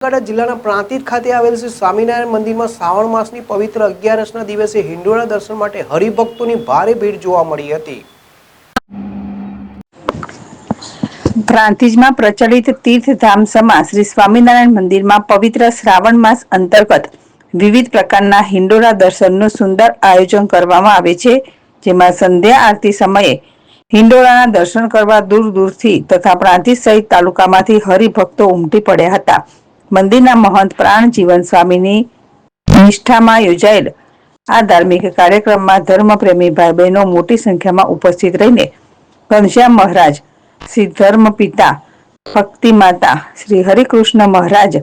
બનાસકાંઠા જિલ્લાના પ્રાંતિજ ખાતે આવેલ શ્રી સ્વામિનારાયણ મંદિરમાં શ્રાવણ માસની પવિત્ર 11 દિવસે હિંડોળા દર્શન માટે હરિભક્તોની ભારે ભીડ જોવા મળી હતી। પ્રાંતિજમાં પ્રચલિત તીર્થધામ સમા શ્રી સ્વામિનારાયણ મંદિરમાં પવિત્ર શ્રાવણ માસ અંતર્ગત વિવિધ પ્રકારના હિંડોળા દર્શનનું સુંદર આયોજન કરવામાં આવે છે, જેમાં સંધ્યા આરતી સમયે હિંડોળાના દર્શન કરવા દૂર દૂરથી તથા પ્રાંતિજ સહિત તાલુકામાંથી હરિભક્તો ઉમટી પડ્યા હતા। મંદિરના મહંત પ્રાણ જીવન સ્વામીની નિષ્ઠામાં યોજાયેલ આ ધાર્મિક કાર્યક્રમમાં ધર્મપ્રેમી ભાઈ બહેનો મોટી સંખ્યામાં ઉપસ્થિત રહીને ઘનશ્યામ મહારાજ, શ્રી ધર્મ પિતા, ભક્તિ માતા, શ્રી હરિકૃષ્ણ મહારાજ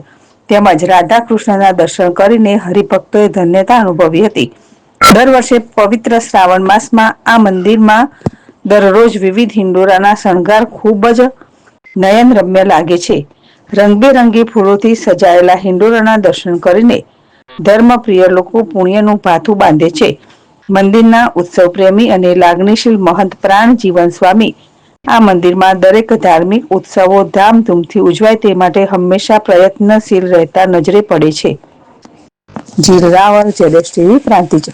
તેમજ રાધા કૃષ્ણના દર્શન કરીને હરિભક્તોએ ધન્યતા અનુભવી હતી। દર વર્ષે પવિત્ર શ્રાવણ માસમાં આ મંદિરમાં દરરોજ વિવિધ હિંડોળાના શણગાર ખૂબ જ નયનરમ્ય લાગે છે। રંગબેરંગી ફૂલોથી સજાયેલા હિંડોળાના દર્શન કરીને ધર્મપ્રિય લોકો પુણ્યનું ભાથું બાંધે છે। મંદિરના ઉત્સવ પ્રેમી અને લાગણીશીલ મહંત પ્રાણ જીવન સ્વામી આ મંદિરમાં દરેક ધાર્મિક ઉત્સવો ધામધૂમથી ઉજવાય તે માટે હંમેશા પ્રયત્નશીલ રહેતા નજરે પડે છે। જીલ રાવલ, જેડેશ ટીવી, પ્રાંતિજ।